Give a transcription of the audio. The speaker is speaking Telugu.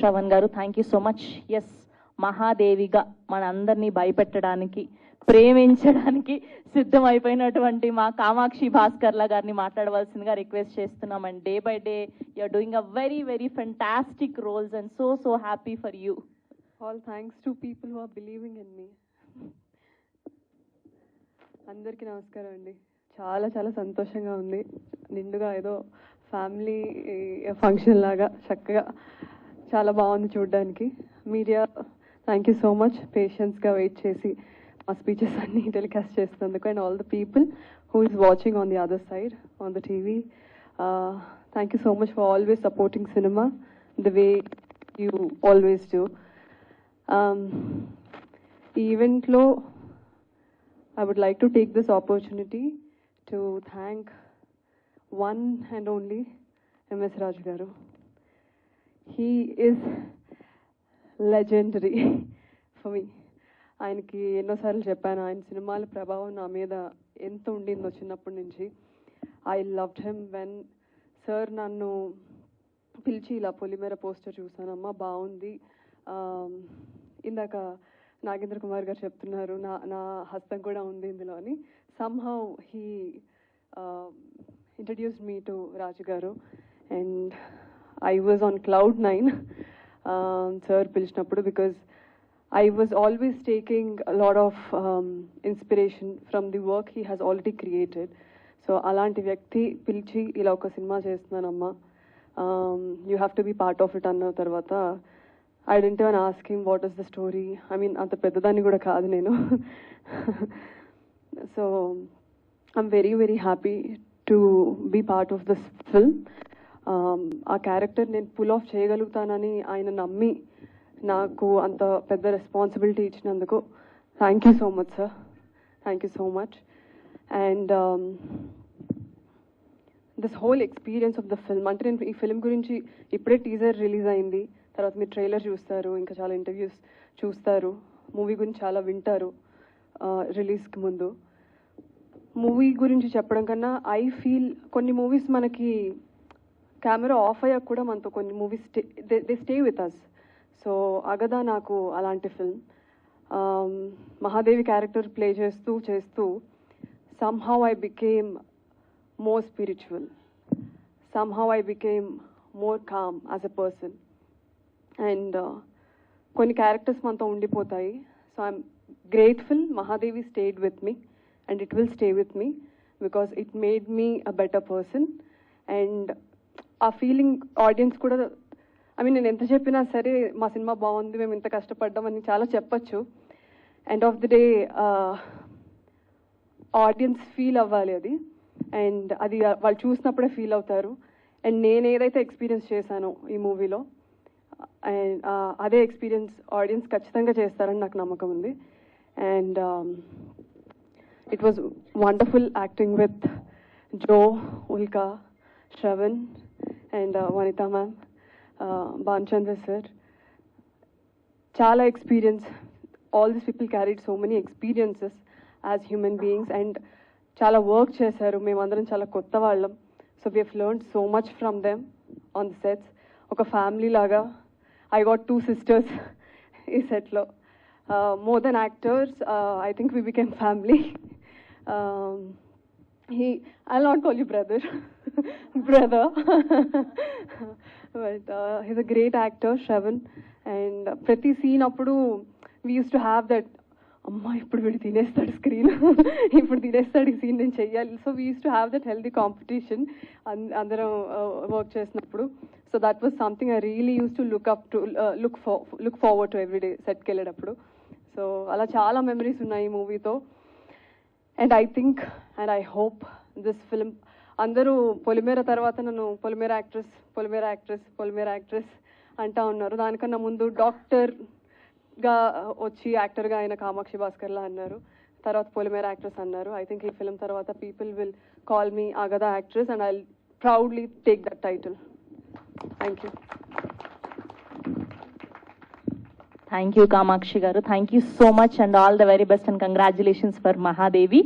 శ్రవణ్ గారు, thank you so much. Yes, మహాదేవిగా మనందరినీ భయపెట్టడానికి, ప్రేమించడానికి సిద్ధమైపోయినటువంటి మా కామాక్షి భాస్కర్ల గారిని మాట్లాడవలసిందిగా రిక్వెస్ట్ చేస్తున్నాం. And day by day you're doing a very very fantastic roles and so happy for you. All thanks to people who are believing in me. అందరికీ నమస్కారం అండి. చాలా చాలా సంతోషంగా ఉంది. నిండుగా ఏదో ఫ్యామిలీ ఫంక్షన్ లాగా చక్కగా చాలా బాగుంది చూడడానికి. Media thank you so much పేషెన్స్గా వెయిట్ చేసి మా స్పీచెస్ అన్ని టెలికాస్ట్ చేస్తున్నందుకు. And all the people who is watching on the other side on the TV, thank you so much for always supporting cinema the way you always do. ఈ ఈవెంట్లో I would like to take this opportunity to thank one and only M.S. Raju garu. He is legendary for me. ఆయనకి ఎన్నోసార్లు చెప్పాను, ఆయన సినిమాల ప్రభావం నా మీద ఎంత ఉండిందో చిన్నప్పటి నుంచి. I loved him when sir నన్ను పిలిచి ఇలా పొలిమేర పోస్టర్ చూసానమ్మా బాగుంది, ఇందాక నాగేంద్ర కుమార్ గారు చెప్తున్నారు నా హస్తం కూడా ఉంది ఇందులో అని. Somehow he introduced me to Raju garu and I was on cloud 9 sir పిలిచినప్పుడు, because I was always taking lot of inspiration from the work he has already created. So అలాంటి వ్యక్తి పిలిచి ఇలా ఒక సినిమా చేస్తున్నానమ్మా, you have to be part of it అన్న తర్వాత I didn't even ask him what is the story. I mean, anta peddadani kuda kaadu nenu. So I'm very very happy to be part of this film. Aa character nen pull off cheyagalugtanani ayana nammi naaku anta pedda responsibility ichinanduku thank you so much sir, thank you so much. And this whole experience of the film, ante nenu ee film gurinchi ippude teaser release ayindi, తర్వాత మీరు ట్రైలర్ చూస్తారు, ఇంకా చాలా ఇంటర్వ్యూస్ చూస్తారు, మూవీ గురించి చాలా వింటారు రిలీజ్కి ముందు. మూవీ గురించి చెప్పడం కన్నా ఐ ఫీల్ కొన్ని మూవీస్ మనకి కెమెరా ఆఫ్ అయ్యాక కూడా మనతో కొన్ని movies they stay with us. So Agadha నాకు అలాంటి ఫిల్మ్. మహాదేవి క్యారెక్టర్ ప్లే చేస్తూ somehow I became more spiritual, somehow I became more calm as a person. And కొన్ని క్యారెక్టర్స్ మనతో ఉండిపోతాయి. So I'm grateful Mahadevi stayed with me and it will stay with me because it made me a better person. And uh feeling audience కూడా, ఐ మీన్ నేను ఎంత చెప్పినా సరే మా సినిమా బాగుంది, మేము ఇంత కష్టపడ్డామని చాలా చెప్పచ్చు. End of the day audience feel అవ్వాలి అది, అండ్ అది వాళ్ళు చూసినప్పుడే ఫీల్ అవుతారు. అండ్ నేను ఏదైతే ఎక్స్పీరియన్స్ చేశానో ఈ మూవీలో అండ్ అదే ఎక్స్పీరియన్స్ ఆడియన్స్ ఖచ్చితంగా చేస్తారని నాకు నమ్మకం ఉంది. And it was wonderful acting with Jo, Ulka, Shravan and Vanitha ma'am, Bhanuchandra sir. చాలా experience, all this people carried so many experiences as human beings and చాలా వర్క్ చేశారు. మేమందరం చాలా కొత్త వాళ్ళం. So we have learned so much from them on the sets. ఒక ఫ్యామిలీ లాగా I got 2 sisters ఈ సెట్లో. More than actors, I think we became family. I'll not call you brother, brother. But he's a great actor, Shravan. And ప్రతి సీన్ అప్పుడు we used to have that, అమ్మా ఇప్పుడు వీడు తినేస్తాడు స్క్రీన్, ఇప్పుడు తినేస్తాడు ఈ సీన్ నేను చెయ్యాలి. So we use to have that healthy competition అందరం వర్క్ చేసినప్పుడు. So that was something I really use to look forward to every day సెట్కి వెళ్ళేటప్పుడు. సో అలా చాలా మెమరీస్ ఉన్నాయి ఈ మూవీతో. And I think and I hope this film, అందరూ పొలిమేర తర్వాత నన్ను పొలిమేర యాక్ట్రెస్ పొలిమేర యాక్ట్రెస్ పొలిమేర యాక్ట్రెస్ అంటా ఉన్నారు. దానికన్నా ముందు డాక్టర్గా వచ్చి యాక్టర్గా ఆయన కామాక్షి భాస్కర్లా అన్నారు, తర్వాత పొలిమేర యాక్ట్రెస్ అన్నారు. ఐ థింక్ ఈ ఫిల్మ్ తర్వాత people will call me Agadha actress and I proudly take that title. Thank you. Thank you Kamakshi garu, thank you so much and all the very best and congratulations for Mahadevi.